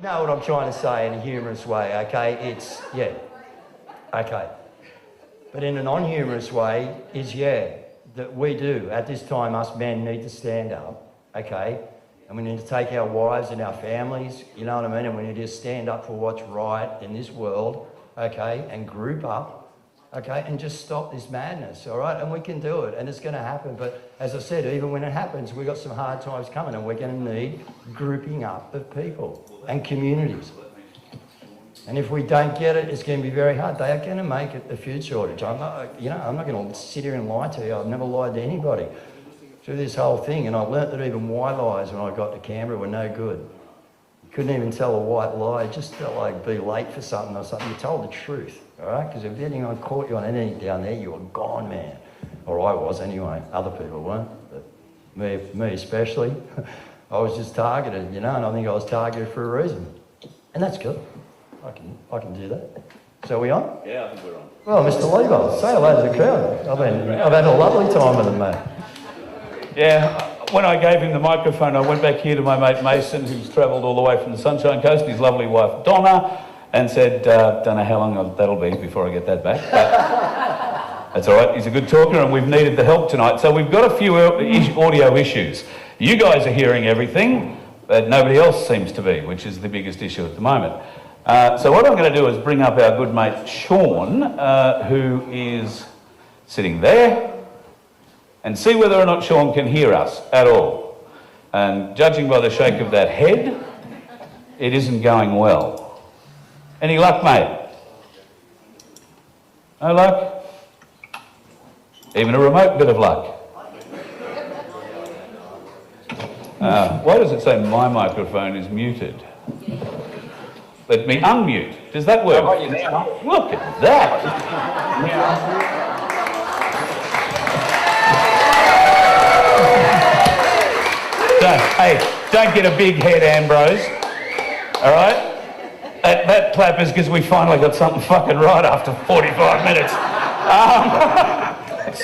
know what I'm trying to say in a humorous way, okay? It's, yeah, okay. But in a non-humorous way is, yeah, that we do, at this time, us men need to stand up, okay? And we need to take our wives and our families, you know what I mean? And we need to stand up for what's right in this world, okay? And group up, okay? And just stop this madness, all right? And we can do it, and it's going to happen. But as I said, even when it happens, we've got some hard times coming, and we're going to need grouping up of people and communities. And if we don't get it, it's going to be very hard. They are going to make it a food shortage. I'm not going to sit here and lie to you. I've never lied to anybody through this whole thing, and I learnt that even white lies when I got to Canberra were no good. You couldn't even tell a white lie, just to like be late for something or something. You told the truth, all right? Because if anyone caught you on anything down there, you were gone, man. Or I was anyway. Other people weren't, but me especially. I was just targeted, you know, and I think I was targeted for a reason, and that's good. I can do that. So are we on? Yeah, I think we're on. Well, Mr. Levo, say hello to the crowd. I've had a lovely time with them, mate. Yeah, when I gave him the microphone, I went back here to my mate Mason, who's travelled all the way from the Sunshine Coast, and his lovely wife Donna, and said, don't know how long that'll be before I get that back. But that's all right, he's a good talker, and we've needed the help tonight. So we've got a few audio issues. You guys are hearing everything, but nobody else seems to be, which is the biggest issue at the moment. So what I'm going to do is bring up our good mate Sean, who is sitting there, and see whether or not Sean can hear us at all. And judging by the shake of that head, it isn't going well. Any luck, mate? No luck? Even a remote bit of luck? Why does it say my microphone is muted? Let me unmute. Does that work? Look at that. Don't get a big head, Ambrose. All right? That clap is because we finally got something fucking right after 45 minutes.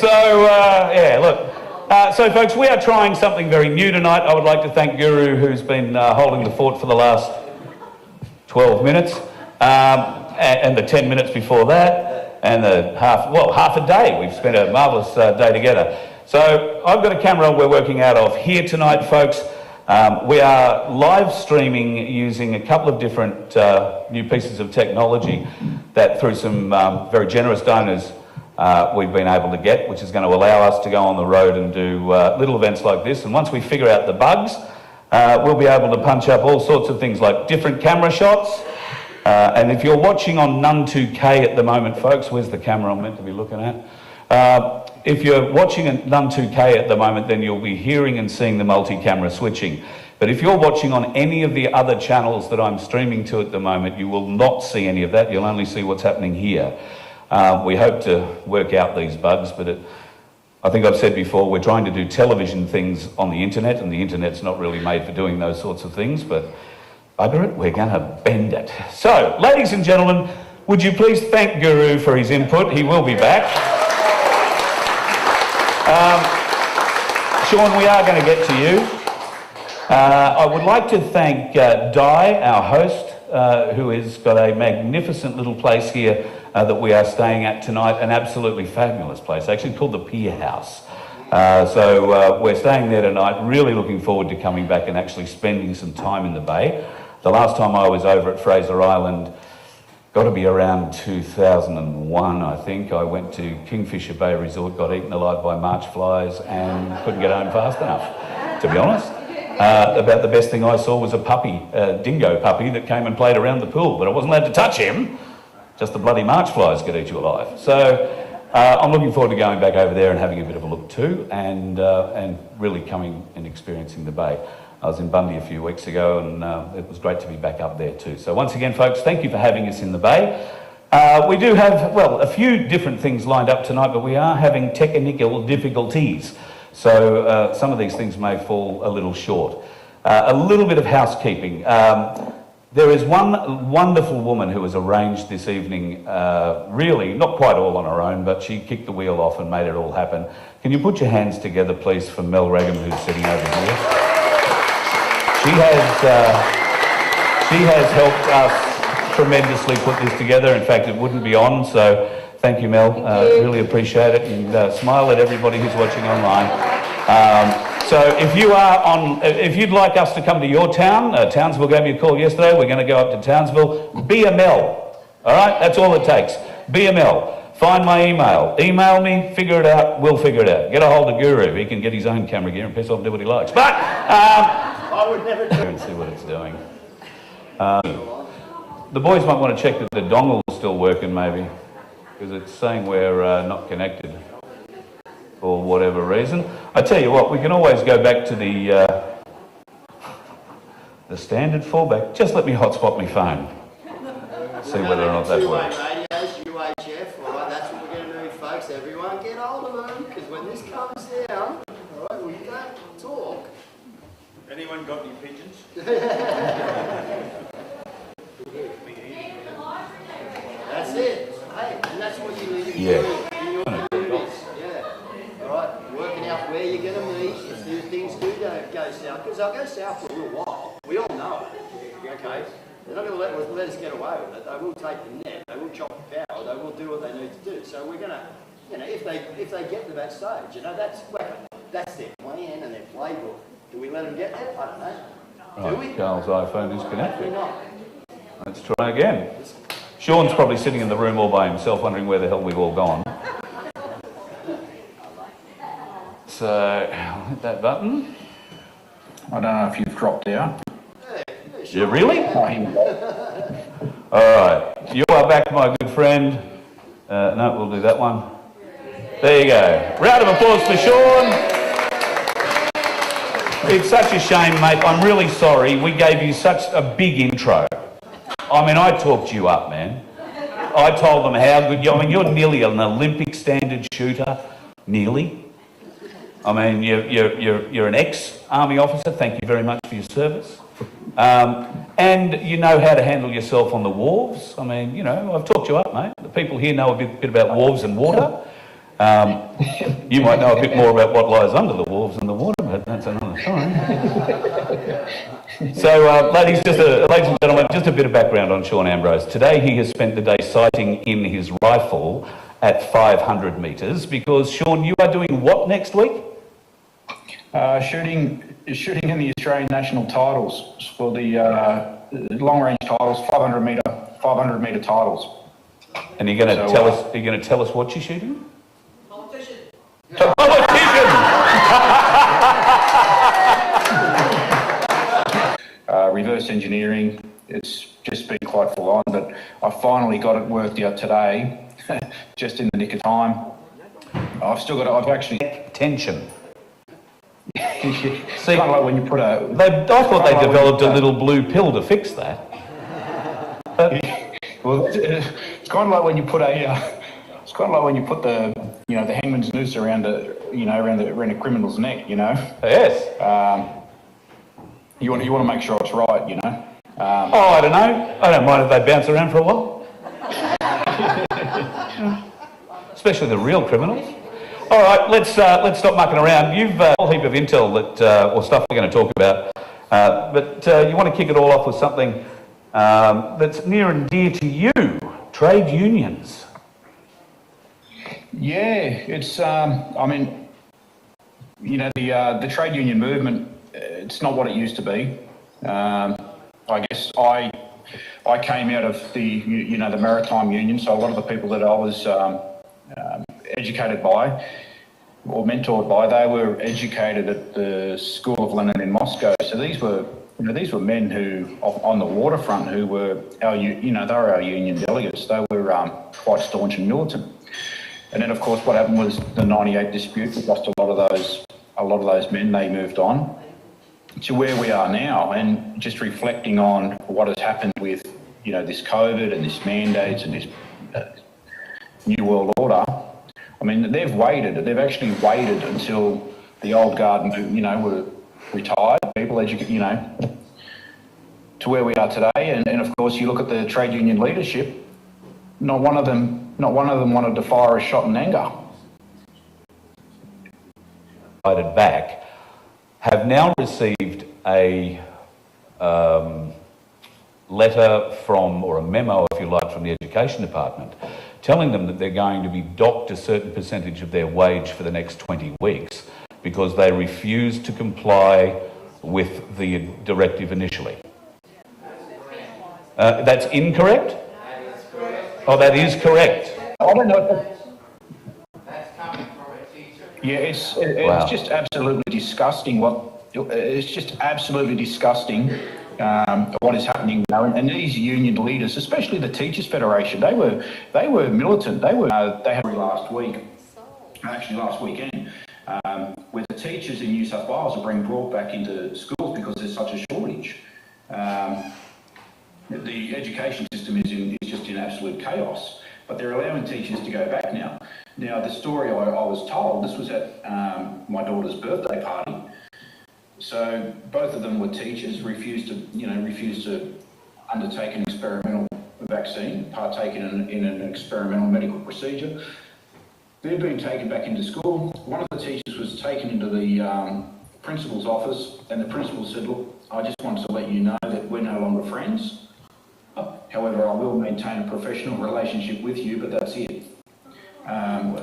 Yeah, look. So, folks, we are trying something very new tonight. I would like to thank Guru, who's been holding the fort for the last 12 minutes, and the 10 minutes before that, and the half a day. We've spent a marvellous day together. So I've got a camera we're working out of here tonight, folks. We are live streaming using a couple of different new pieces of technology that through some very generous donors we've been able to get, which is going to allow us to go on the road and do little events like this. And once we figure out the bugs, we'll be able to punch up all sorts of things like different camera shots. And if you're watching on Nun 2K at the moment, folks, where's the camera I'm meant to be looking at? If you're watching Nun 2K at the moment, then you'll be hearing and seeing the multi-camera switching. But if you're watching on any of the other channels that I'm streaming to at the moment, you will not see any of that. You'll only see what's happening here. We hope to work out these bugs, but I think I've said before, we're trying to do television things on the internet, and the internet's not really made for doing those sorts of things, but bugger it, we're going to bend it. So, ladies and gentlemen, would you please thank Guru for his input? He will be back. Sean, we are going to get to you. I would like to thank Di, our host, who has got a magnificent little place here that we are staying at tonight, an absolutely fabulous place, actually called the Pier House. So we're staying there tonight, really looking forward to coming back and actually spending some time in the Bay. The last time I was over at Fraser Island, got to be around 2001, I think. I went to Kingfisher Bay Resort, got eaten alive by march flies and couldn't get home fast enough, to be honest. About the best thing I saw was a puppy, a dingo puppy that came and played around the pool, but I wasn't allowed to touch him. Just the bloody march flies could eat you alive. So I'm looking forward to going back over there and having a bit of a look too, and really coming and experiencing the Bay. I was in Bundy a few weeks ago, and it was great to be back up there too. So once again, folks, thank you for having us in the Bay. We do have, well, a few different things lined up tonight, but we are having technical difficulties. So some of these things may fall a little short. A little bit of housekeeping. There is one wonderful woman who has arranged this evening, really, not quite all on her own, but she kicked the wheel off and made it all happen. Can you put your hands together, please, for Mel Ragham, who's sitting over here? She has helped us tremendously put this together. In fact, it wouldn't be on, so thank you, Mel. Really appreciate it, and smile at everybody who's watching online. So if you'd like us to come to your town, Townsville gave me a call yesterday. We're going to go up to Townsville. Be a Mel. All right, that's all it takes. Be a Mel. Find my email. Email me, figure it out, we'll figure it out. Get a hold of Guru. He can get his own camera gear and piss off and do what he likes. But, I would never do and see what it's doing. The boys might want to check that the dongle is still working, maybe, because it's saying we're not connected for whatever reason. I tell you what, we can always go back to the standard fallback. Just let me hotspot my phone. See whether or not that works. UHF, all right, that's what we're going to do, folks. Everyone get hold of them, because when this comes down, all right, we don't talk. Anyone got any pigeons? That's it. Hey, and that's what you need to do in your communities. Yeah. All right, working out where you're going to meet if things do go south, because they'll go south for a little while. We all know it. Okay. They're not going to let us get away with it. They will take the net, they will chop the power, they will do what they need to do. So we're going to, if they get to that stage, that's their plan and their playbook. Do we let them get there? I don't know. Right, Carl's iPhone is connected. Not. Let's try again. Sean's probably sitting in the room all by himself wondering where the hell we've all gone. So, I'll hit that button. I don't know if you've dropped out. Yeah, really? Oh, here we go. All right, you are back, my good friend. No, we'll do that one. There you go. Round of applause for Sean. It's such a shame, mate. I'm really sorry. We gave you such a big intro. I mean, I talked you up, man. I told them how good you are. I mean, you're nearly an Olympic standard shooter. Nearly. I mean, you're an ex-army officer. Thank you very much for your service. And you know how to handle yourself on the wharves. I mean, I've talked you up, mate. The people here know a bit about wharves and water. You might know a bit more about what lies under the wharves and the water, but that's another story. So, ladies and gentlemen, just a bit of background on Sean Ambrose. Today he has spent the day sighting in his rifle at 500 metres because, Sean, you are doing what next week? Shooting in the Australian national titles for the long-range titles, 500 metre titles. And you're going to tell us? Are you going to tell us what you're shooting? Politician. Reverse engineering. It's just been quite full on, but I finally got it worked out today, just in the nick of time. I've actually Tension. See, kind of like when you put a. I thought they developed a little blue pill to fix that. Well, it's kind of like when you put a. It's kind of like when you put the the hangman's noose around a criminal's neck. Yes. You want to make sure it's right. I don't know. I don't mind if they bounce around for a while. Especially the real criminals. All right, let's stop mucking around. You've a whole heap of intel or stuff we're going to talk about, but you want to kick it all off with something that's near and dear to you: trade unions. Yeah, it's. The trade union movement. It's not what it used to be. I guess I came out of the the maritime union, so a lot of the people that I was educated by or mentored by, they were educated at the School of London in Moscow. So these were men who on the waterfront who were our they were our union delegates. They were quite staunch and militant. And then of course what happened was the '98 dispute. We lost a lot of those men. They moved on to where we are now, and just reflecting on what has happened with this COVID and this mandates and this new world order. I mean, they've actually waited until the old guard were retired, people to where we are today, and of course you look at the trade union leadership. Not one of them wanted to fire a shot in anger. Back have now received a letter from, or a memo, if you like, from the Education Department, telling them that they're going to be docked a certain percentage of their wage for the next 20 weeks because they refused to comply with the directive initially. That's incorrect? Oh, that is correct. I don't know. Yeah, it's Wow. just absolutely disgusting. It's just absolutely disgusting what is happening. You know, and these union leaders, especially the Teachers Federation, they were militant. They had last week, actually last weekend, where the teachers in New South Wales are being brought back into schools because there's such a shortage. The education system is just in absolute chaos, but they're allowing teachers to go back now. Now, the story I was told, this was at my daughter's birthday party. So both of them were teachers, refused to undertake an experimental vaccine, partake in an experimental medical procedure. They've been taken back into school. One of the teachers was taken into the principal's office, and the principal said, "Look, I just wanted to let you know that we're no longer friends. However, I will maintain a professional relationship with you, but that's it."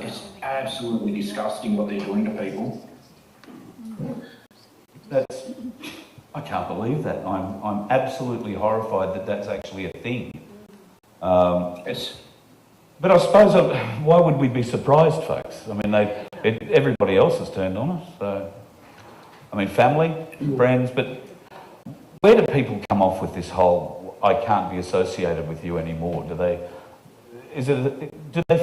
It's absolutely disgusting what they're doing to people. I can't believe that. I'm absolutely horrified that that's actually a thing. But I suppose, why would we be surprised, folks? I mean, everybody else has turned on us. So, I mean, family, friends, but where do people come off with this whole, I can't be associated with you anymore? Do they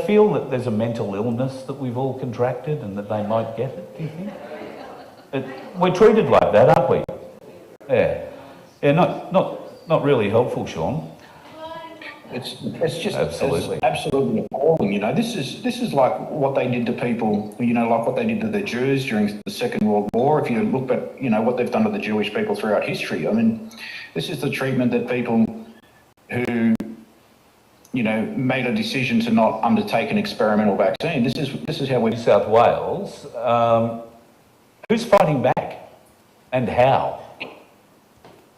feel that there's a mental illness that we've all contracted and that they might get it, do you think? We're treated like that, aren't we? Yeah, not really helpful, Sean. It's just absolutely. It's absolutely appalling. You know, this is like what they did to people. You know, like what they did to the Jews during the Second World War. If you look at, you know, what they've done to the Jewish people throughout history. I mean, this is the treatment that people who, you know, made a decision to not undertake an experimental vaccine. This is how we. New South Wales. Who's fighting back, and how?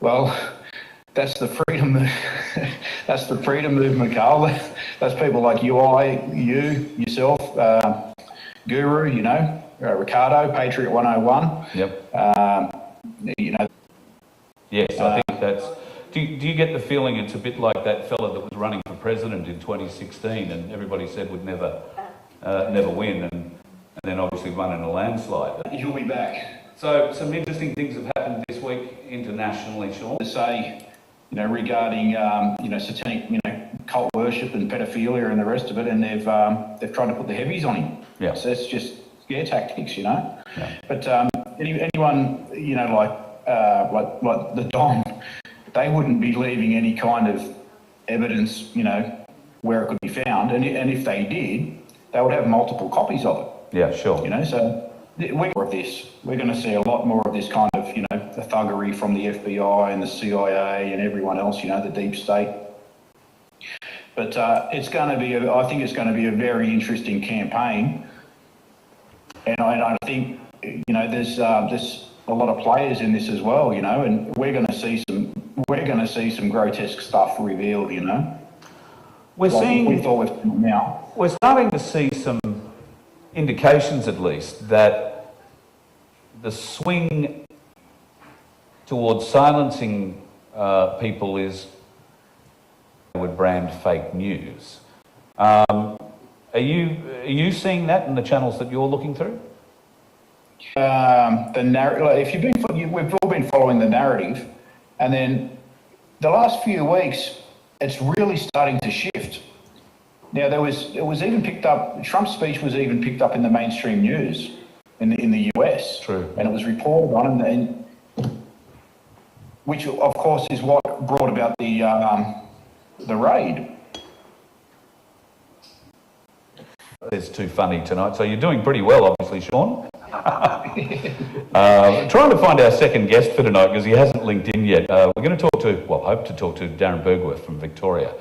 Well, that's the freedom. That's the freedom movement, Carl. That's people like you, yourself, Guru. You know, Ricardo, Patriot 101. Yep. You know. Yes, I think that's. Do you get the feeling it's a bit like that fella that was running for president in 2016, and everybody said would never win, and then obviously won in a landslide. He'll be back. So some interesting things have happened this week internationally, Sean. To say, you know, regarding you know, satanic, you know, cult worship and pedophilia and the rest of it, and they've tried to put the heavies on him. Yeah. So it's just scare tactics, you know. Yeah. But anyone, you know, like the Dom, they wouldn't be leaving any kind of evidence, you know, where it could be found, and if they did, they would have multiple copies of it. Yeah, sure. You know, so we're of this. We're going to see a lot more of this kind of, you know, the thuggery from the FBI and the CIA and everyone else, you know, the deep state. But it's going to be, I think it's going to be a very interesting campaign. And I think, you know, there's a lot of players in this as well, you know, and we're going to see some grotesque stuff revealed, you know. We're starting to see some indications, at least, that the swing towards silencing people is, I would brand, fake news. Are you seeing that in the channels that you're looking through? The narrative. We've all been following the narrative, and then the last few weeks, it's really starting to shift. Now, it was even picked up. Trump's speech was even picked up in the mainstream news in the US. True. And it was reported on, and which of course is what brought about the raid. It's too funny tonight. So you're doing pretty well, obviously, Sean. Trying to find our second guest for tonight because he hasn't linked in yet. We're going to hope to talk to Darren Bergworth from Victoria.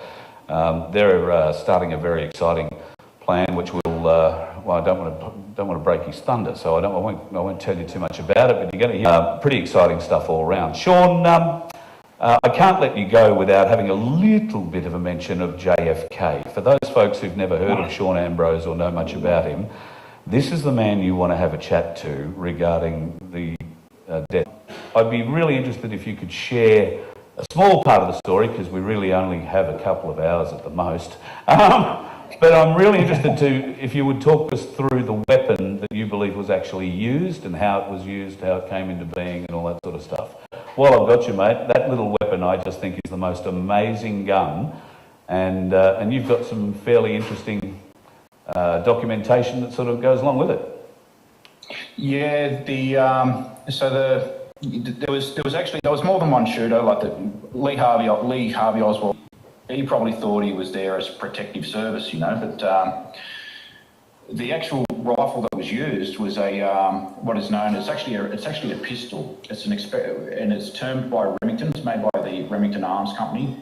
They're starting a very exciting plan, which will. I don't want to break his thunder, so I won't tell you too much about it. But you're going to hear pretty exciting stuff all around. Sean, I can't let you go without having a little bit of a mention of JFK. For those folks who've never heard of Sean Ambrose or know much about him, this is the man you want to have a chat to regarding the death. I'd be really interested if you could share a small part of the story, because we really only have a couple of hours at the most. But I'm really interested if you would talk us through the weapon that you believe was actually used and how it was used, how it came into being and all that sort of stuff. While I've got you, mate, that little weapon I just think is the most amazing gun, and you've got some fairly interesting documentation that sort of goes along with it. Yeah, there was more than one shooter. Like Lee Harvey Oswald, he probably thought he was there as protective service, you know. But the actual rifle that was used was what is known as actually a pistol. And it's termed by Remington. It's made by the Remington Arms Company.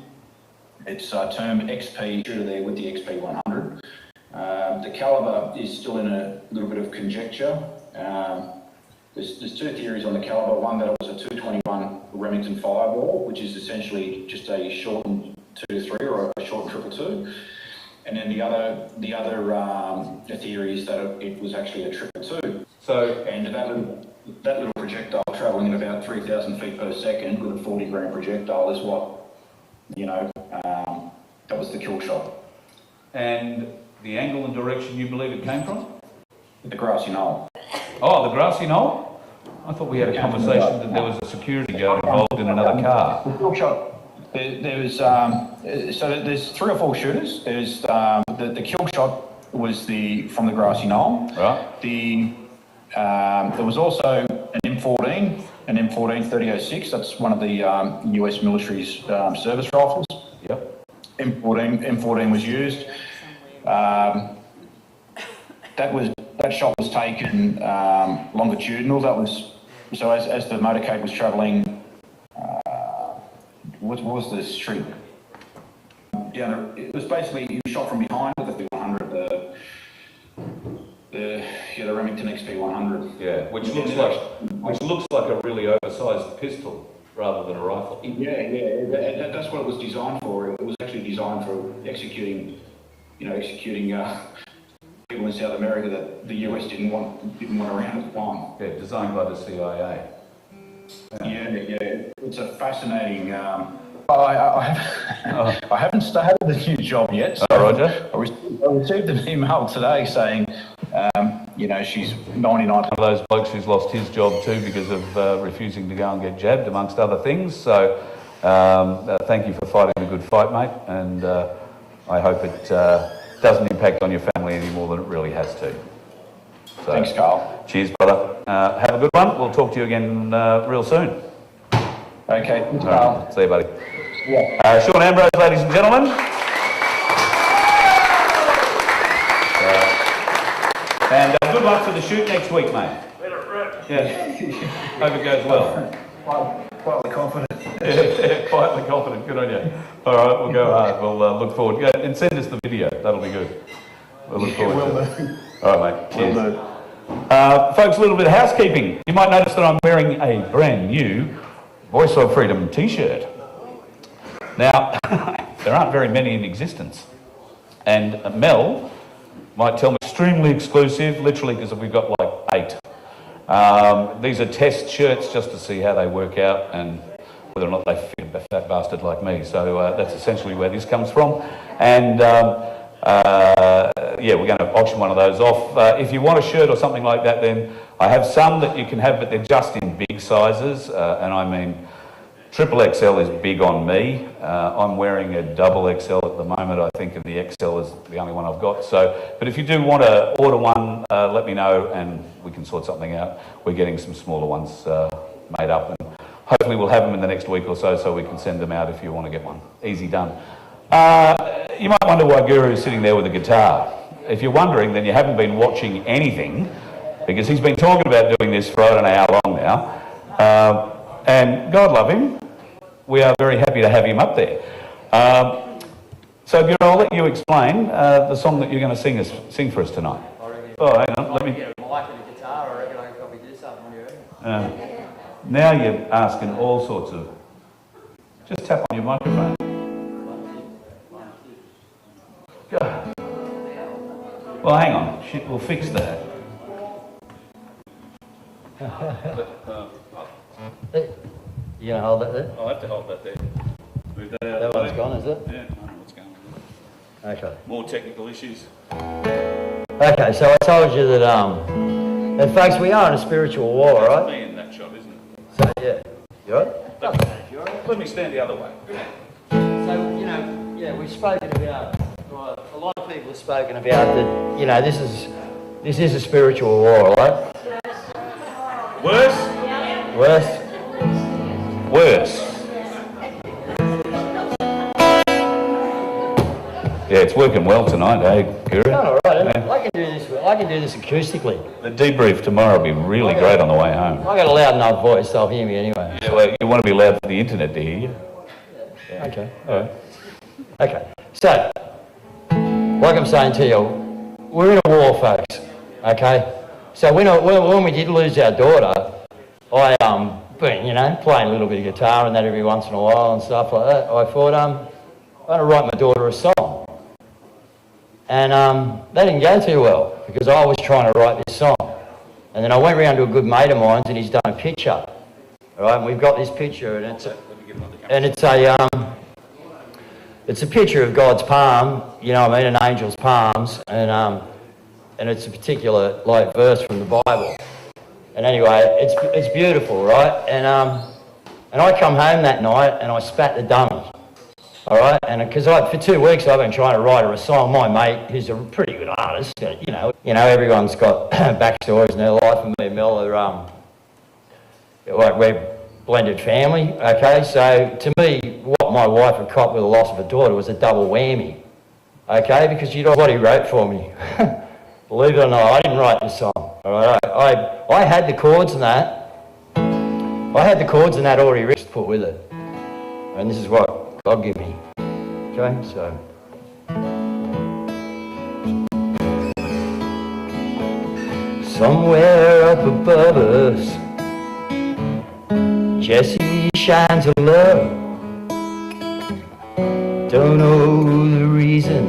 It's termed XP shooter there with the XP 100. The calibre is still in a little bit of conjecture. There's two theories on the calibre. One, that it was a 221 Remington Fireball, which is essentially just a shortened 2-3 or a shortened 222. And then the other theory is that it was actually a 222. And that little projectile travelling at about 3,000 feet per second with a 40 gram projectile is what, you know, that was the kill shot. And the angle and direction you believe it came from? The grassy knoll. Oh, the grassy knoll? I thought we had a conversation that there was a security guard involved in another car. The kill shot. There's 3 or 4 shooters. There's the kill shot was from the grassy knoll. Right. There was also an M14, an M14 3006. That's one of the US military's service rifles. Yep. M14 was used. That shot was taken longitudinal. That was so as the motorcade was travelling. What was the street? Yeah, it was basically he was shot from behind with the 100, the Remington XP 100. Yeah, which looks like a really oversized pistol rather than a rifle. Yeah. That's what it was designed for. It was actually designed for executing people in South America that the US didn't want around at the time. Yeah, designed by the CIA. Yeah. It's a fascinating. I haven't started the new job yet. So Roger. I received an email today saying, she's 99. One of those blokes who's lost his job too because of refusing to go and get jabbed, amongst other things. So thank you for fighting a good fight, mate, and I hope it doesn't impact on your family any more than it really has to. So, thanks, Carl. Cheers, brother. Have a good one. We'll talk to you again real soon. Okay, thanks, Carl. Right. See you, buddy. Yeah. Sean Ambrose, ladies and gentlemen. And good luck for the shoot next week, mate. Yeah. Hope it goes well. Quietly confident. Yeah, quietly confident. Good on you. All right, we'll go hard. We'll look forward. Go and send us the video. That'll be good. We'll look forward to it. All right, mate. Cheers. Folks, a little bit of housekeeping. You might notice that I'm wearing a brand new Voice of Freedom t-shirt. Now, there aren't very many in existence. And Mel might tell me extremely exclusive, literally, because we've got like 8. These are test shirts just to see how they work out and whether or not they fit a fat bastard like me. So that's essentially where this comes from. And we're going to auction one of those off. If you want a shirt or something like that, then I have some that you can have, but they're just in big sizes. And I mean, triple XL is big on me. I'm wearing a double XL at the moment, I think, and the XL is the only one I've got. So, but if you do want to order one, let me know and we can sort something out. We're getting some smaller ones made up, and hopefully we'll have them in the next week or so we can send them out if you want to get one. Easy done. You might wonder why Guru is sitting there with a guitar. If you're wondering, then you haven't been watching anything, because he's been talking about doing this for I don't know how long now. And God love him, we are very happy to have him up there. So Guru, I'll let you explain the song that you're going to sing for us tonight. Oh, hang on, let me... Get a mic and a guitar, I reckon I can probably do something. What do you reckon? Now you're asking all sorts of Just tap on your microphone. Go. Well, hang on. Shit, we'll fix that. You gonna hold that there? I'll have to hold that there. Move that out. That one's gone, is it? Yeah, I don't know what's going on. Okay. More technical issues. Okay, so I told you that, and folks, we are in a spiritual war, right? Me in that shot, isn't it? So, yeah. You all right? Let me stand the other way. So, you know, yeah, we've spoken about, well, a lot of people have spoken about that, you know, this is a spiritual war, right? Worse? Worse? Worse. Yeah, it's working well tonight, eh, Kira? All right, isn't it? I can do this acoustically. The debrief tomorrow will be really great on the way home. I got a loud enough voice, they'll hear me anyway. Yeah, well, you want to be loud for the internet to hear you. Okay, all right. Okay, so, like I'm saying to you, we're in a war, folks, okay? So when we did lose our daughter, I, been, you know, playing a little bit of guitar and that every once in a while and stuff like that, I thought, I'm going to write my daughter a song. And that didn't go too well, because I was trying to write this song. And then I went round to a good mate of mine and he's done a picture. All right, and we've got this picture and it's a picture of God's palm, you know what I mean, an angel's palms, and it's a particular like verse from the Bible. And anyway, it's beautiful, right? And I come home that night and I spat the dummy. All right, and because for 2 weeks I've been trying to write her a song. My mate, who's a pretty good artist, you know, everyone's got backstories in their life, and me and Mel are like we're blended family. Okay, so to me, what my wife had copped with the loss of a daughter was a double whammy. Okay, because you know what he wrote for me. Believe it or not, I didn't write this song. All right, I had the chords and that. I had the chords and that already written to put with it, and this is what God give me. Okay, so. Somewhere up above us, Jesse shines a love. Don't know the reason,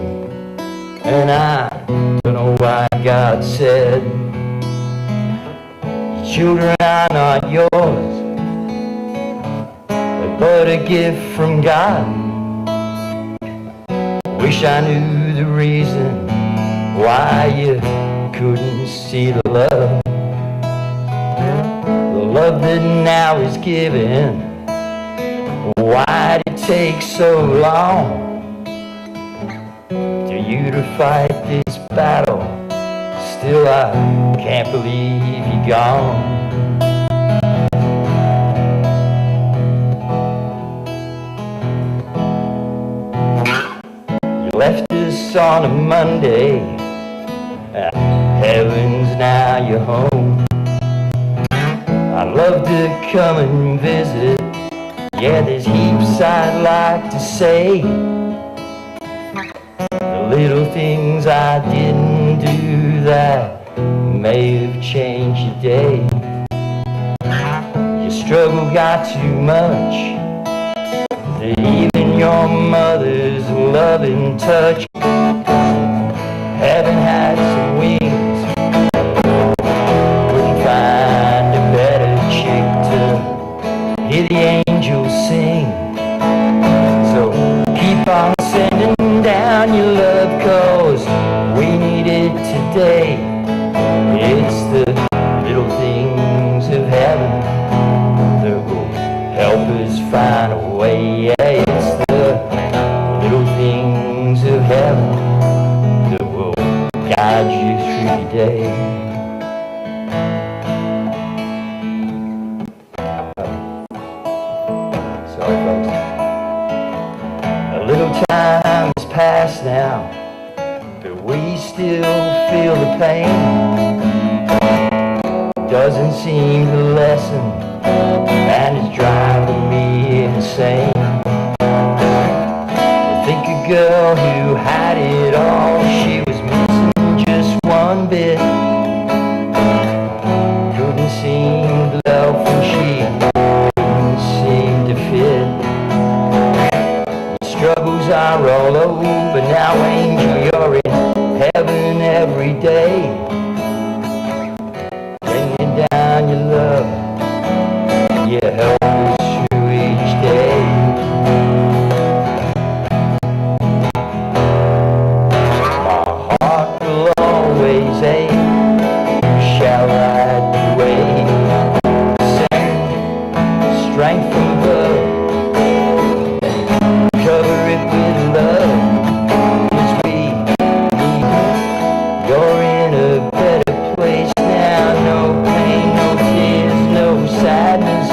and I don't know why God said, your children are not yours, but a gift from God. Wish I knew the reason why you couldn't see the love. The love that now is given. Why'd it take so long for you to fight this battle? Still I can't believe you're gone. Left us on a Monday, heavens now you're home. I'd love to come and visit, yeah there's heaps I'd like to say. The little things I didn't do that may have changed your day. Your struggle got too much, that even your mother's loving touch haven't had some wings. Couldn't find a better chick to hear the angels sing. So keep on sending down your love, 'cause we need it today. It's the little things of heaven that will help us find a way. Yeah, it's the little things of heaven that will guide you through your day. Sorry, folks. A little time has passed now, but we still feel the pain. Doesn't seem to lessen, and it's driving me insane. I think a girl who had it all, she was missing just one bit. Couldn't seem to love when she couldn't seem to fit. troubles are all over now, angel, you're in heaven every day. Bringing down your love, your help is through each day. My heart will always ache, you shall ride the way. Send strength from above, cover it with love, 'cause we need it. You're in a better place now, no pain, no tears, no sadness.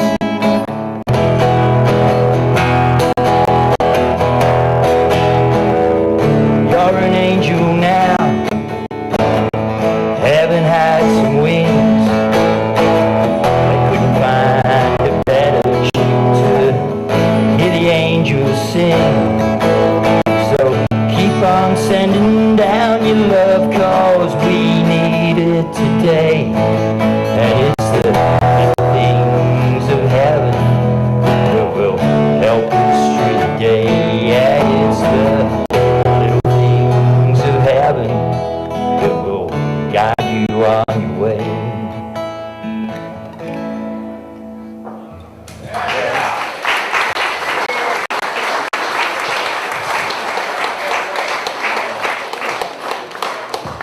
You're an angel now, heaven has some wings. I couldn't find a better tune to hear the angels sing. So keep on sending down your love, 'cause we need it today. And it's the little things of heaven that will help us through the day. Yeah, it's the little things of heaven that will guide you on your way.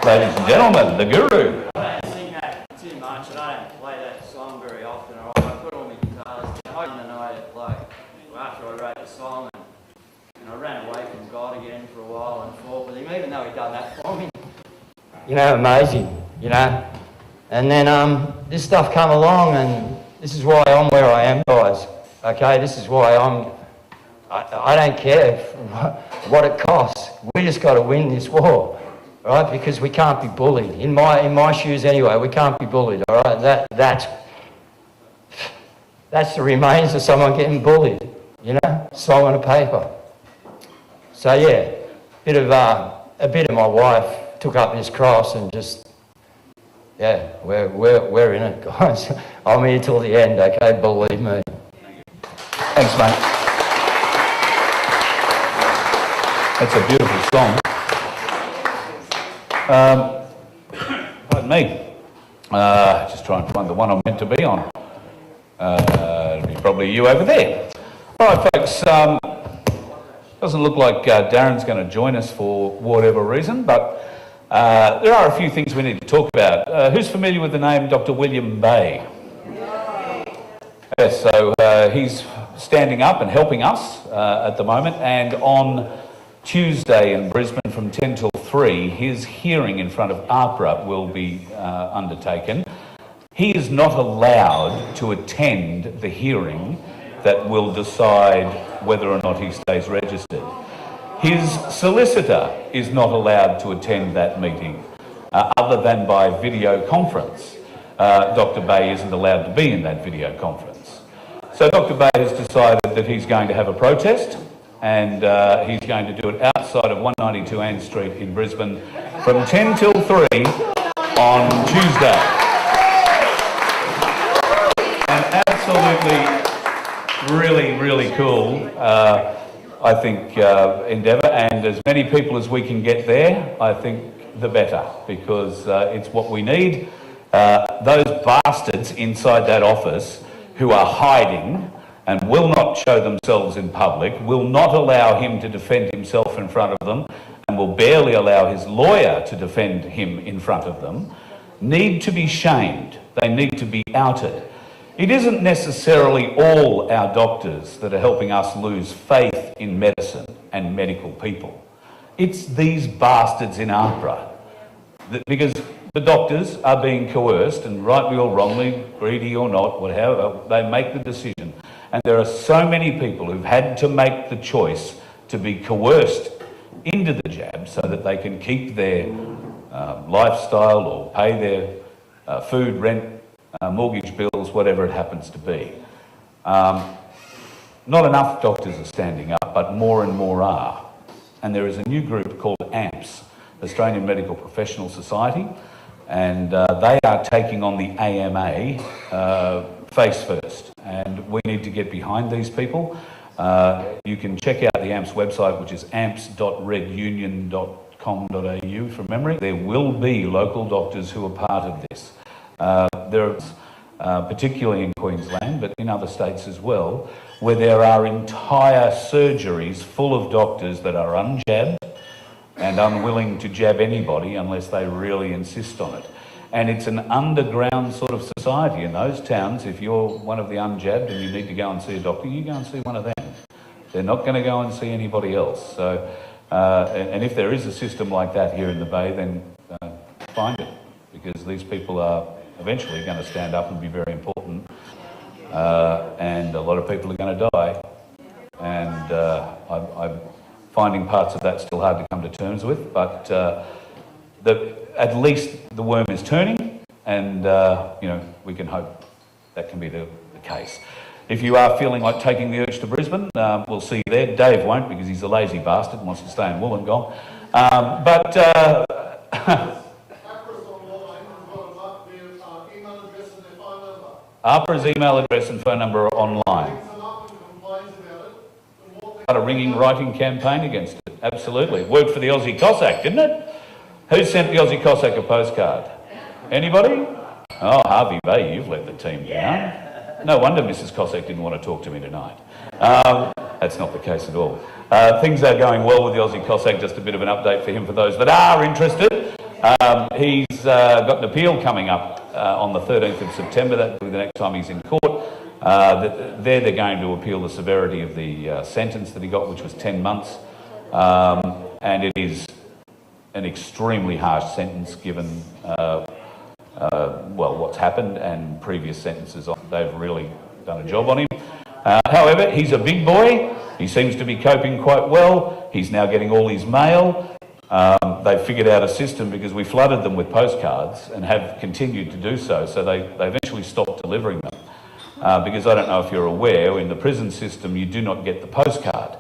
Ladies and gentlemen, the Guru. I don't sing that too much, and I don't play that song very often. I put all my guitars down the night, like after I wrote the song, and I ran away from God again for a while and fought with him, even though he'd done that for me. You know, amazing, you know. And then this stuff come along, and this is why I'm where I am, guys. Okay, this is why I don't care what it costs. We just got to win this war. Right, because we can't be bullied. In my shoes anyway, we can't be bullied. All right, that's the remains of someone getting bullied. You know, song on a paper. So yeah, a bit of my wife took up this cross and just, yeah, we're in it, guys. I'm here till the end. Okay, believe me. Thanks, mate. That's a beautiful song. Pardon me. Just try and find the one I'm meant to be on. It'll be probably you over there. All right, folks. Doesn't look like Darren's going to join us for whatever reason, but there are a few things we need to talk about. Who's familiar with the name Dr. William Bay? Yes, so he's standing up and helping us at the moment, and on Tuesday in Brisbane from 10 till 3, his hearing in front of APRA will be undertaken. He is not allowed to attend the hearing that will decide whether or not he stays registered. His solicitor is not allowed to attend that meeting other than by video conference. Dr. Bay isn't allowed to be in that video conference. So Dr. Bay has decided that he's going to have a protest, and he's going to do it outside of 192 Ann Street in Brisbane from 10 till 3 on Tuesday. And absolutely, really, really cool, I think, endeavour, and as many people as we can get there, I think the better, because it's what we need. Those bastards inside that office who are hiding and will not show themselves in public, will not allow him to defend himself in front of them, and will barely allow his lawyer to defend him in front of them, need to be shamed. They need to be outed. It isn't necessarily all our doctors that are helping us lose faith in medicine and medical people. It's these bastards in APRA. Because the doctors are being coerced, and rightly or wrongly, greedy or not, whatever, they make the decision. And there are so many people who've had to make the choice to be coerced into the jab so that they can keep their lifestyle or pay their food, rent, mortgage bills, whatever it happens to be. Not enough doctors are standing up, but more and more are. And there is a new group called AMPS, Australian Medical Professional Society, and they are taking on the AMA face first, and we need to get behind these people. You can check out the AMPS website, which is amps.redunion.com.au from memory. There will be local doctors who are part of this. There are, particularly in Queensland, but in other states as well, where there are entire surgeries full of doctors that are unjabbed and unwilling to jab anybody unless they really insist on it. And it's an underground sort of society in those towns. If you're one of the unjabbed and you need to go and see a doctor, you go and see one of them. They're not going to go and see anybody else. So, and if there is a system like that here in the Bay, then find it, because these people are eventually going to stand up and be very important. And a lot of people are going to die. And I'm finding parts of that still hard to come to terms with, but at least the worm is turning, and we can hope that can be the case. If you are feeling like taking the urge to Brisbane, we'll see you there. Dave won't, because he's a lazy bastard and wants to stay in Wollongong. APRA's email address and phone number are online. A ringing, writing campaign against it. Absolutely. It worked for the Aussie Cossack, didn't it? Who sent the Aussie Cossack a postcard? Anybody? Oh, Hervey Bay, you've let the team down. No wonder Mrs. Cossack didn't want to talk to me tonight. That's not the case at all. Things are going well with the Aussie Cossack. Just a bit of an update for him for those that are interested. He's got an appeal coming up on the 13th of September. That will be the next time he's in court. They're going to appeal the severity of the sentence that he got, which was 10 months. And it is an extremely harsh sentence given, what's happened and previous sentences. They've really done a job on him. However, he's a big boy. He seems to be coping quite well. He's now getting all his mail. They've figured out a system, because we flooded them with postcards and have continued to do so. So they eventually stopped delivering them. Because I don't know if you're aware, in the prison system, you do not get the postcard.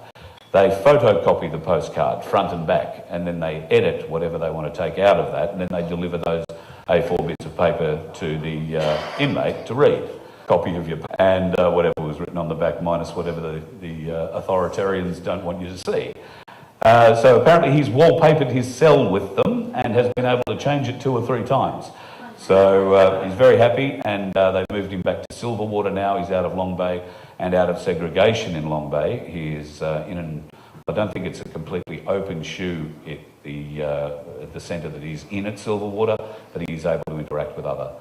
They photocopy the postcard front and back, and then they edit whatever they want to take out of that, and then they deliver those A4 bits of paper to the inmate to read. Copy of your and whatever was written on the back, minus whatever the authoritarians don't want you to see. So apparently he's wallpapered his cell with them and has been able to change it 2 or 3 times. So he's very happy, and they've moved him back to Silverwater now. He's out of Long Bay and out of segregation in Long Bay. He is I don't think it's a completely open shoe at the centre that he's in at Silverwater, but he's able to interact with other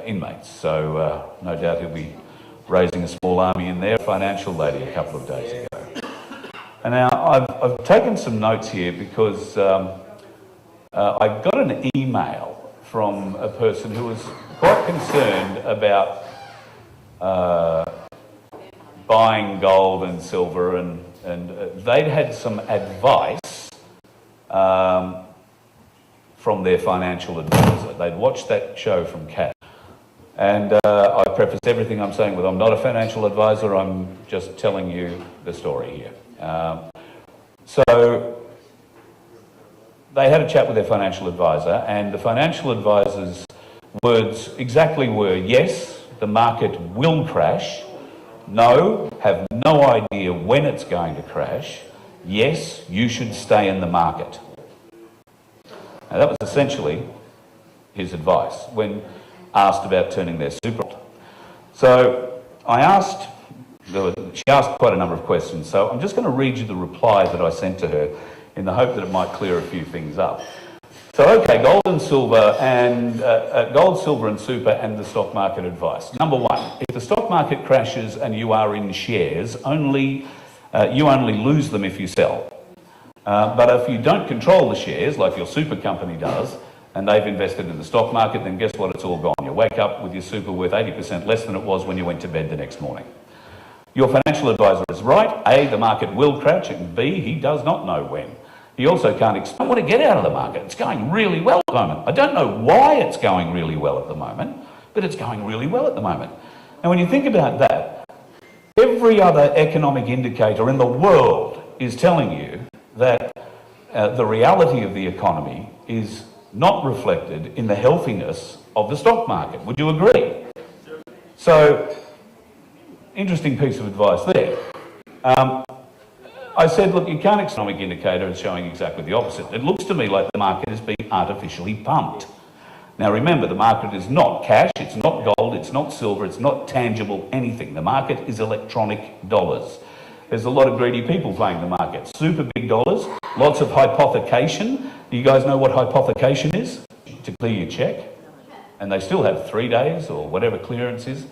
inmates. So no doubt he'll be raising a small army in there. Financial lady a couple of days ago. And now I've taken some notes here because I got an email from a person who was quite concerned about buying gold and silver, and they'd had some advice from their financial advisor. They'd watched that show from Kat. And I preface everything I'm saying with, I'm not a financial advisor, I'm just telling you the story here. So they had a chat with their financial advisor, and the financial advisor's words exactly were, yes, the market will crash. No, have no idea when it's going to crash. Yes, you should stay in the market. Now, that was essentially his advice when asked about turning their super on. So she asked quite a number of questions, so I'm just going to read you the reply that I sent to her in the hope that it might clear a few things up. So, okay, gold, silver and super and the stock market advice. Number one, if the stock market crashes and you are in shares, you only lose them if you sell. But if you don't control the shares, like your super company does, and they've invested in the stock market, then guess what? It's all gone. You wake up with your super worth 80% less than it was when you went to bed the next morning. Your financial advisor is right. A, the market will crash, and B, he does not know when. He also can't explain what to get out of the market. It's going really well at the moment. I don't know why it's going really well at the moment, but it's going really well at the moment. And when you think about that, every other economic indicator in the world is telling you that the reality of the economy is not reflected in the healthiness of the stock market. Would you agree? So interesting piece of advice there. I said, look, you can't economic indicator is showing exactly the opposite. It looks to me like the market is being artificially pumped. Now remember, the market is not cash, it's not gold, it's not silver, it's not tangible anything. The market is electronic dollars. There's a lot of greedy people playing the market. Super big dollars, lots of hypothecation. Do you guys know what hypothecation is? To clear your cheque. And they still have 3 days or whatever clearance is.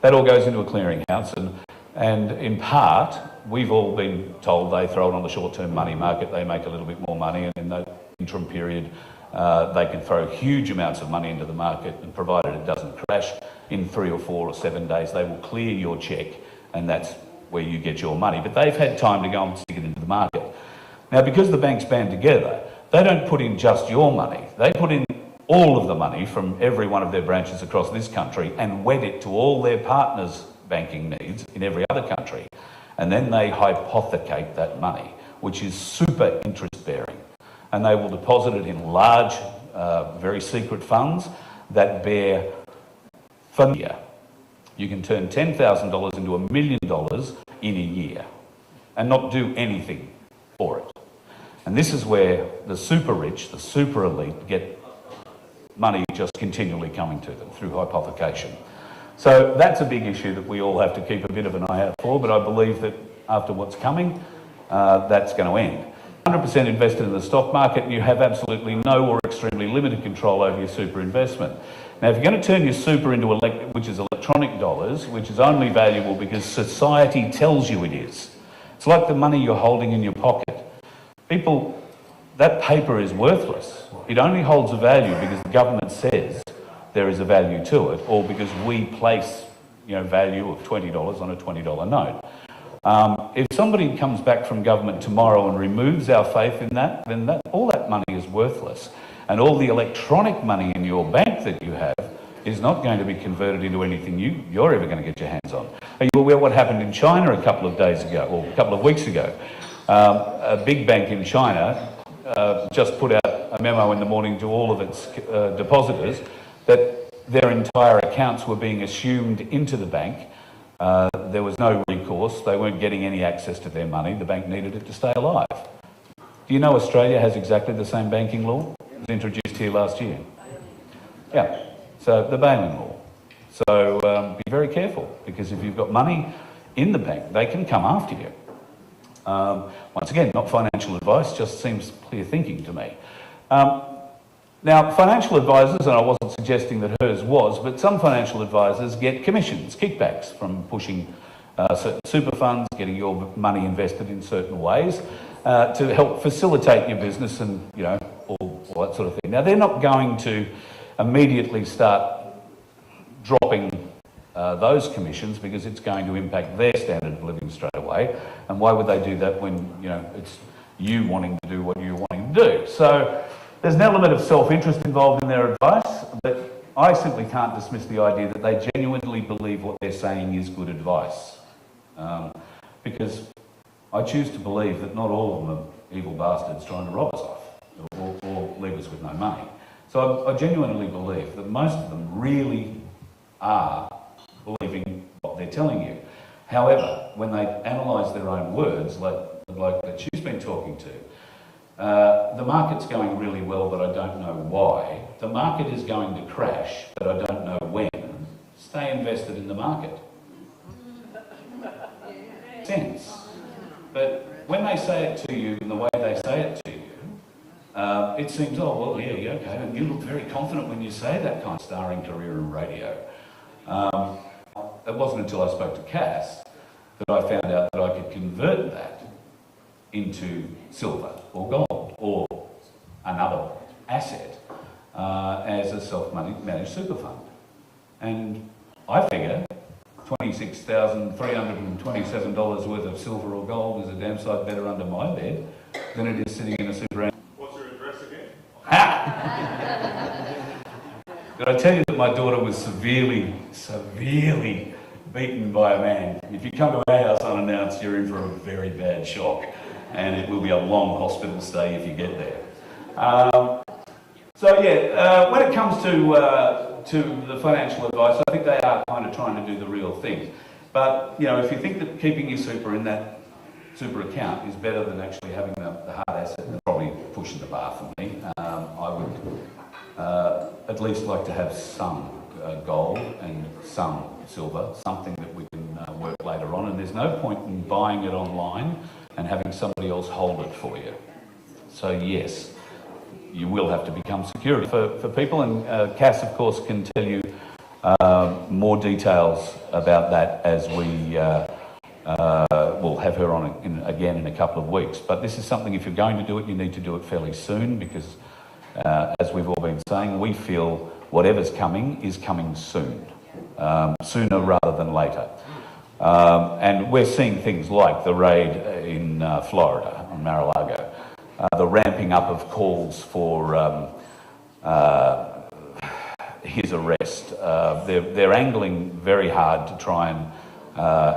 That all goes into a clearinghouse, and in part, we've all been told they throw it on the short-term money market, they make a little bit more money, and in that interim period, they can throw huge amounts of money into the market, and provided it doesn't crash, in 3 or 4 or 7 days, they will clear your cheque, and that's where you get your money. But they've had time to go and stick it into the market. Now, because the banks band together, they don't put in just your money, they put in all of the money from every one of their branches across this country and wed it to all their partners' banking needs in every other country. And then they hypothecate that money, which is super interest bearing. And they will deposit it in large, very secret funds that bear for a year. You can turn $10,000 into $1 million in a year and not do anything for it. And this is where the super rich, the super elite, get money just continually coming to them through hypothecation. So that's a big issue that we all have to keep a bit of an eye out for, but I believe that after what's coming, that's going to end. 100% invested in the stock market, and you have absolutely no or extremely limited control over your super investment. Now, if you're going to turn your super into which is electronic dollars, which is only valuable because society tells you it is. It's like the money you're holding in your pocket. People, that paper is worthless. It only holds a value because the government says there is a value to it, or because we place, value of $20 on a $20 note. If somebody comes back from government tomorrow and removes our faith in that, then all that money is worthless. And all the electronic money in your bank that you have is not going to be converted into anything you're ever going to get your hands on. Are you aware what happened in China a couple of days ago, or a couple of weeks ago? A big bank in China just put out a memo in the morning to all of its depositors that their entire accounts were being assumed into the bank. There was no recourse. They weren't getting any access to their money. The bank needed it to stay alive. Do you know Australia has exactly the same banking law? It was introduced here last year. Yeah, so the bailing law. So be very careful, because if you've got money in the bank, they can come after you. Once again, not financial advice, just seems clear thinking to me. Now, financial advisors, and I wasn't suggesting that hers was, but some financial advisors get commissions, kickbacks from pushing certain super funds, getting your money invested in certain ways to help facilitate your business and, all that sort of thing. Now, they're not going to immediately start dropping those commissions, because it's going to impact their standard of living straight away. And why would they do that when, it's you wanting to do what you're wanting to do? So there's an element of self-interest involved in their advice, but I simply can't dismiss the idea that they genuinely believe what they're saying is good advice. Because I choose to believe that not all of them are evil bastards trying to rob us off or leave us with no money. So I genuinely believe that most of them really are believing what they're telling you. However, when they analyse their own words, like the bloke that she's been talking to, the market's going really well, but I don't know why. The market is going to crash, but I don't know when. Stay invested in the market. Sense. But when they say it to you in the way they say it to you, it seems, oh, well, yeah, okay, and you look very confident when you say that kind of starring career in radio. It wasn't until I spoke to Cass that I found out that I could convert that into silver or gold or another asset as a self-managed super fund. And I figure $26,327 worth of silver or gold is a damn sight better under my bed than it is sitting in a super. What's your address again? Did I tell you that my daughter was severely beaten by a man? If you come to our house unannounced, you're in for a very bad shock, and it will be a long hospital stay if you get there. When it comes to the financial advice, I think they are kind of trying to do the real thing. But, you know, if you think that keeping your super in that super account is better than actually having the hard asset, then probably pushing the bar for me. I would at least like to have some gold and some silver, something that we can work later on, and there's no point in buying it online and having somebody else hold it for you. So yes, you will have to become security for people, and Cass of course can tell you more details about that as we we'll have her on again in a couple of weeks. But this is something, if you're going to do it, you need to do it fairly soon, because as we've all been saying, we feel whatever's coming is coming soon, sooner rather than later. And we're seeing things like the raid in Florida, on Mar-a-Lago, the ramping up of calls for his arrest. They're angling very hard to try and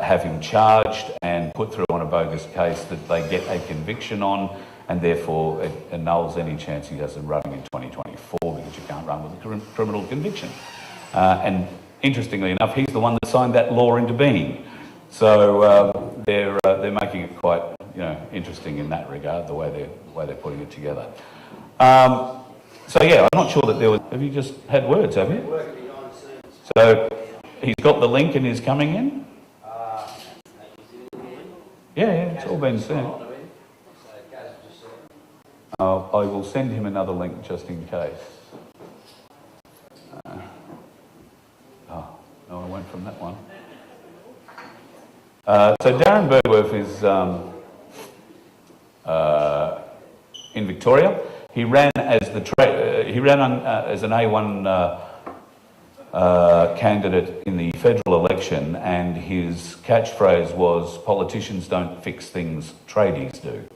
have him charged and put through on a bogus case that they get a conviction on, and therefore it annuls any chance he does a running in 2024, because you can't run with a criminal conviction. And interestingly enough, he's the one that signed that law into being. So they're making it quite, you know, interesting in that regard, the way they're putting it together. So yeah, I'm not sure that there was. Have you just had words? Have you? So he's got the link and is coming in. Yeah, it's all been sent. I will send him another link just in case. No, I went from that one. So Darren Bergwerf is in Victoria. He ran as as an A1 candidate in the federal election, and his catchphrase was, "Politicians don't fix things, tradies do."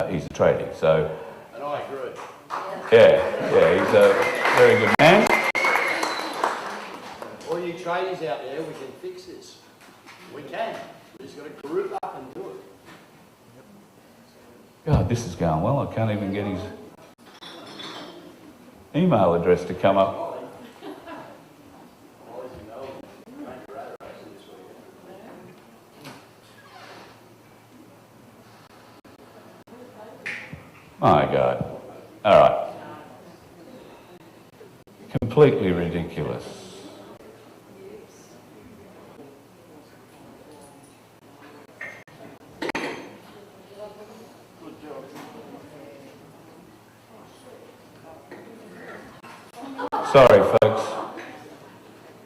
He's a tradie, so. And I agree. Yeah, he's a very good man. All you tradies out there, we can fix this. We can. We just got to group up and do it. God, this is going well. I can't even get his email address to come up. My God. All right. Completely ridiculous. Sorry, folks.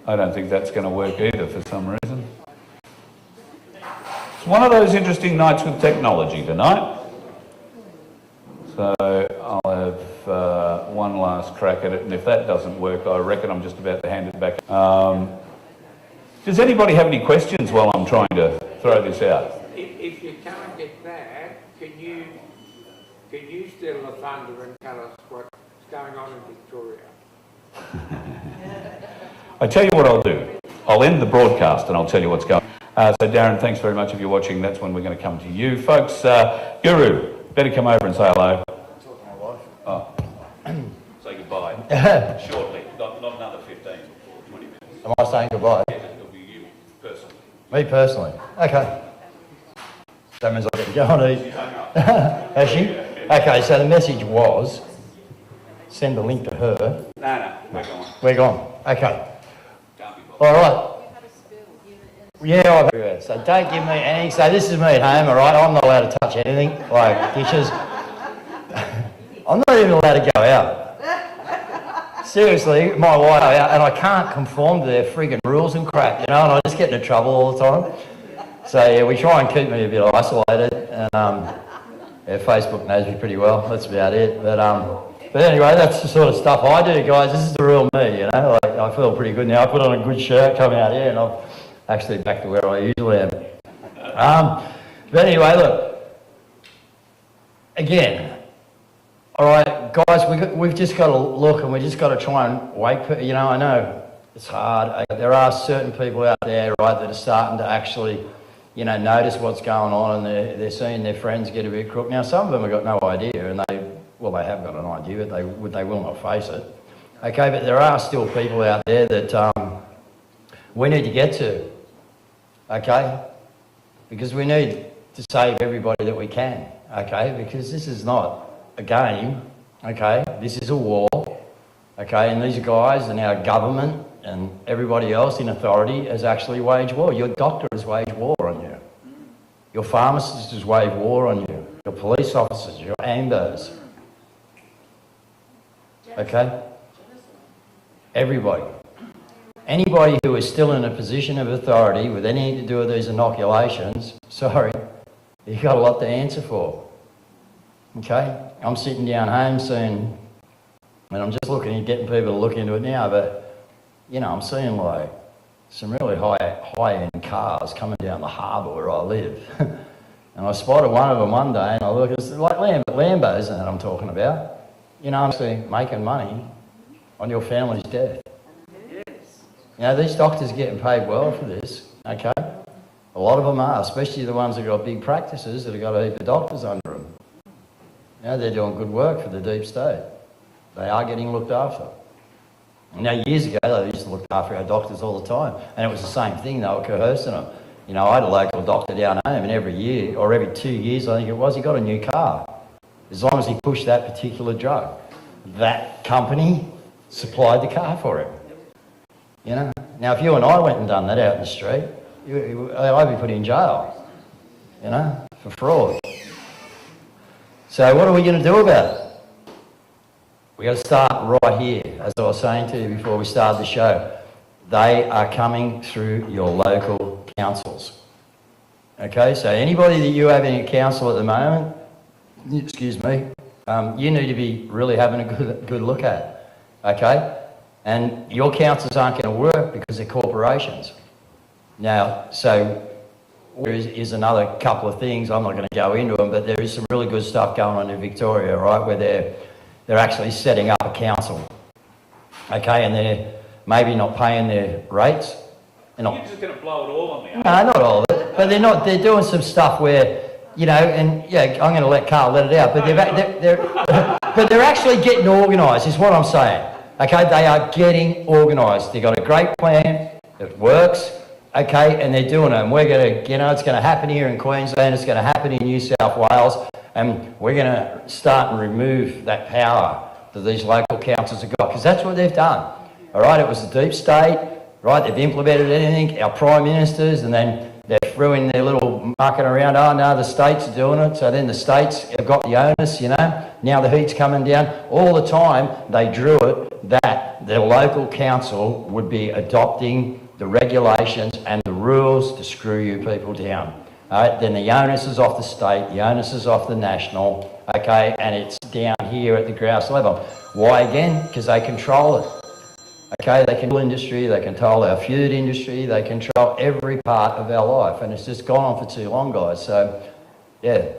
I don't think that's going to work either for some reason. It's one of those interesting nights with technology tonight. So I'll have one last crack at it, and if that doesn't work, I reckon I'm just about to hand it back. Does anybody have any questions while I'm trying to throw this out? If you can't get that, can you steal the thunder and tell us what's going on in Victoria? I tell you what I'll do. I'll end the broadcast and I'll tell you what's going on. So Darren, thanks very much if you're watching. That's when we're going to come to you. Folks, Guru, better come over and say hello. Oh. Say goodbye. Shortly. Not another 15 or 20 minutes. Am I saying goodbye? Yeah, it'll be you personally. Me personally? Okay. That means I get to go on eat. Has she? Okay, so the message was, send the link to her. No, we're gone. We're gone. Okay. Can't be bothered. All right. Yeah, so don't give me anything. So this is me at home, all right? I'm not allowed to touch anything, like dishes. I'm not even allowed to go out. Seriously, my wife out, and I can't conform to their frigging rules and crap, you know, and I just get into trouble all the time. So yeah, we try and keep me a bit isolated, and yeah, Facebook knows me pretty well. That's about it. But anyway, that's the sort of stuff I do, guys. This is the real me, you know. Like, I feel pretty good now. I put on a good shirt coming out here, and I'm actually back to where I usually am. But anyway, look. Again. All right, guys, we've just got to look, and we just got to try and wake. You know, I know it's hard. There are certain people out there, right, that are starting to actually, you know, notice what's going on, and they're seeing their friends get a bit crook. Now, some of them have got no idea, and they have got an idea, but they will not face it. Okay, but there are still people out there that we need to get to. okay? Because we need to save everybody that we can, okay? Because this is not a game, okay? This is a war, okay? And these guys and our government and everybody else in authority has actually waged war. Your doctor has waged war on you. Your pharmacist has waged war on you. Your police officers, your AMBOs. Okay? Everybody. Anybody who is still in a position of authority with anything to do with these inoculations, sorry, you've got a lot to answer for. Okay? I'm sitting down home seeing, and I'm just looking at getting people to look into it now, but, you know, I'm seeing like some really high-end cars coming down the harbour where I live. And I spotted one of them one day, and I look, it's like Lambos, isn't it I'm talking about? You know, I'm actually making money on your family's death. Yes. You know, these doctors are getting paid well for this, okay? A lot of them are, especially the ones that got big practices that have got a heap of doctors under them. You know, they're doing good work for the deep state. They are getting looked after. Now, years ago, they used to look after our doctors all the time, and it was the same thing, they were coercing them. You know, I had a local doctor down home, and every year, or every 2 years, I think it was, he got a new car. As long as he pushed that particular drug. That company supplied the car for him. You know? Now, if you and I went and done that out in the street, I'd be put in jail, you know, for fraud. So what are we going to do about it? We've got to start right here, as I was saying to you before we started the show. They are coming through your local councils. Okay, so anybody that you have in your council at the moment, excuse me, you need to be really having a good look at, okay? And your councils aren't going to work because they're corporations. Now, so there is another couple of things, I'm not going to go into them, but there is some really good stuff going on in Victoria, right, where they're actually setting up a council, okay, and they're maybe not paying their rates. You're just going to blow it all on me. No, not all of it, but they're doing some stuff where, you know, and yeah, I'm going to let Carl let it out, but but they're actually getting organised, is what I'm saying. Okay, they are getting organised. They've got a great plan, it works, okay, and they're doing it. And we're going to, you know, it's going to happen here in Queensland, it's going to happen in New South Wales, and we're going to start and remove that power that these local councils have got, because that's what they've done. All right, it was the deep state, right? They've implemented anything, our prime ministers, and then they're throwing their little mucking around. Oh no, the states are doing it. So then the states have got the onus, you know. Now the heat's coming down. All the time they drew it that the local council would be adopting the regulations and the rules to screw you people down. All right, then the onus is off the state, the onus is off the national, okay, and it's down here at the grouse level. Why again? Because they control it. Okay, they control industry, they control our food industry, they control every part of our life, and it's just gone on for too long, guys. So, yeah,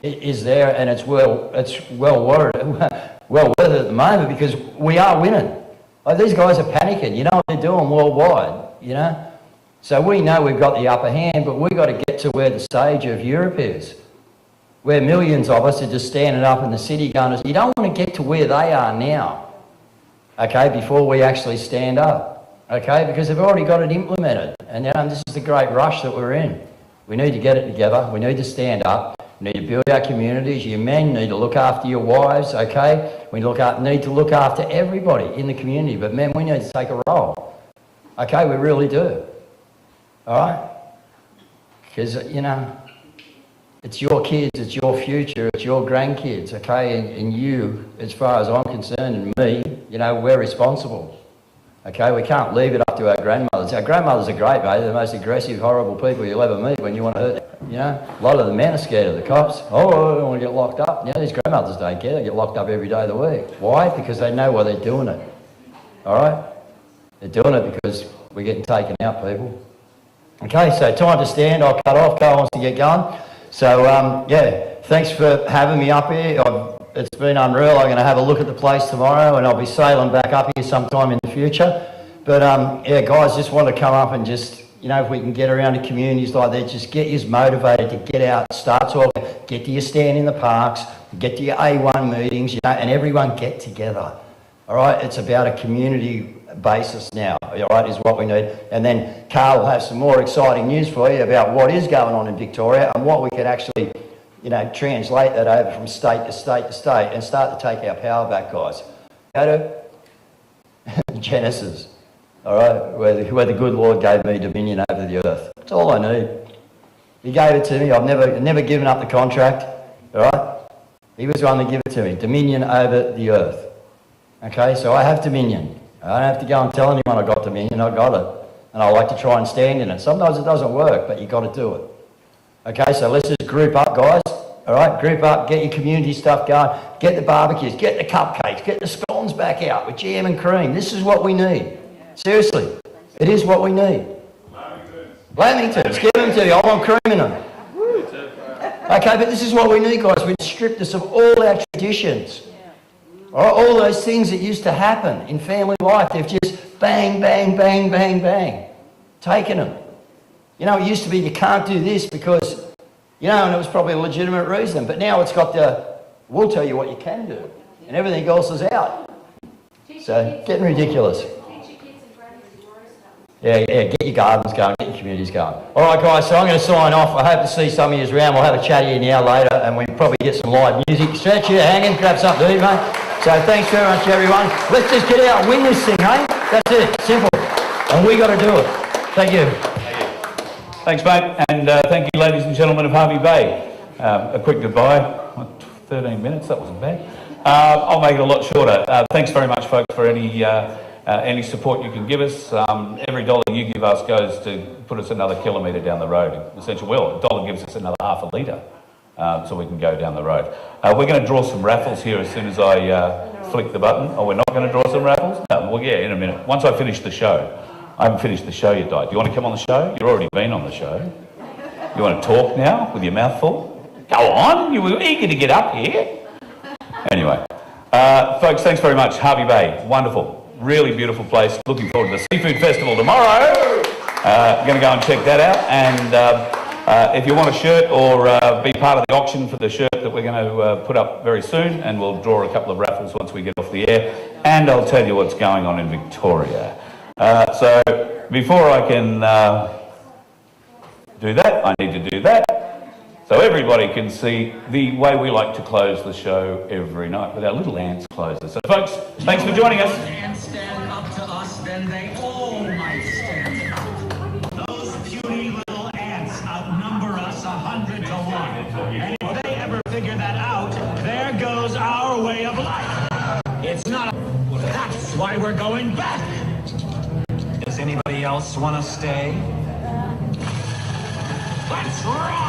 it is there, and it's well worth it at the moment because we are winning. Like, these guys are panicking. You know what they're doing worldwide, you know? So we know we've got the upper hand, but we've got to get to where the stage of Europe is, where millions of us are just standing up in the city going, you don't want to get to where they are now. Okay, before we actually stand up, okay, because they've already got it implemented, and this is the great rush that we're in. We need to get it together, we need to stand up, we need to build our communities, you men need to look after your wives, okay, we need to look after everybody in the community, but men, we need to take a role, okay, we really do, all right, because, you know, it's your kids, it's your future, it's your grandkids, okay? And you, as far as I'm concerned, and me, you know, we're responsible. Okay, we can't leave it up to our grandmothers. Our grandmothers are great, mate. They're the most aggressive, horrible people you'll ever meet when you want to hurt them. You know, a lot of the men are scared of the cops. Oh, I don't want to get locked up. You know, these grandmothers don't care. They get locked up every day of the week. Why? Because they know why they're doing it. All right? They're doing it because we're getting taken out, people. Okay, so time to stand. I'll cut off. Carl wants to get going. So, yeah, thanks for having me up here. It's been unreal. I'm going to have a look at the place tomorrow, and I'll be sailing back up here sometime in the future. But, yeah, guys, just want to come up and just, you know, if we can get around to communities like that, just get you motivated to get out, start talking, get to your stand in the parks, get to your A1 meetings, you know, and everyone get together. All All right, it's about a community basis now, all right, is what we need. And then Carl will have some more exciting news for you about what is going on in Victoria and what we can actually, you know, translate that over from state to state to state and start to take our power back, guys. Go to Genesis, all right, where the good Lord gave me dominion over the earth. That's all I need. He gave it to me. I've never given up the contract, all right? He was the one that gave it to me, dominion over the earth. Okay, so I have dominion. I don't have to go and tell anyone I got dominion, I got it. And I like to try and stand in it. Sometimes it doesn't work, but you got to do it. Okay, so let's just group up, guys. All right, group up, get your community stuff going, get the barbecues, get the cupcakes, get the scones back out with jam and cream. This is what we need. Seriously, it is what we need. Lamingtons, give them to you. I want cream in them. Okay, but this is what we need, guys. We've stripped us of all our traditions. All those things that used to happen in family life, they've just bang, bang, bang, bang, bang, taken them. You know, it used to be you can't do this because, you know, and it was probably a legitimate reason, but now it's got the, we'll tell you what you can do, and everything else is out. So, getting ridiculous. Yeah, get your gardens going, get your communities going. All right, guys, so I'm going to sign off. I hope to see some of you around. We'll have a chat here now later, and we'll probably get some live music. Stretch here, hanging, grab something to eat, mate. So thanks very much, everyone. Let's just get out and win this thing, hey? That's it, simple. And we got to do it. Thank you. Thanks, mate, and thank you, ladies and gentlemen of Hervey Bay. A quick goodbye. 13 minutes, that wasn't bad. I'll make it a lot shorter. Thanks very much, folks, for any support you can give us. Every dollar you give us goes to put us another kilometre down the road. Essentially, well, a dollar gives us another half a litre, so we can go down the road. We're going to draw some raffles here as soon as I flick the button. Oh, we're not going to draw some raffles? No, well, yeah, in a minute. Once I finish the show. I haven't finished the show yet, Di. Do you want to come on the show? You've already been on the show. You want to talk now with your mouth full? Go on, you were eager to get up here. Anyway, folks, thanks very much. Hervey Bay, wonderful, really beautiful place. Looking forward to the Seafood Festival tomorrow. Going to go and check that out. And if you want a shirt or be part of the auction for the shirt that we're going to put up very soon, and we'll draw a couple of raffles once we get off the air. And I'll tell you what's going on in Victoria. So before I can do that, I need to do that. So everybody can see the way we like to close the show every night with our little ants closer. So folks, thanks for joining us. Ants stand up to us, then they all might stand up. Those puny little ants outnumber us 100 to 1. And if they ever figure that out, there goes our way of life. It's not. That's why we're going back. Does anybody else want to stay? Let's roll!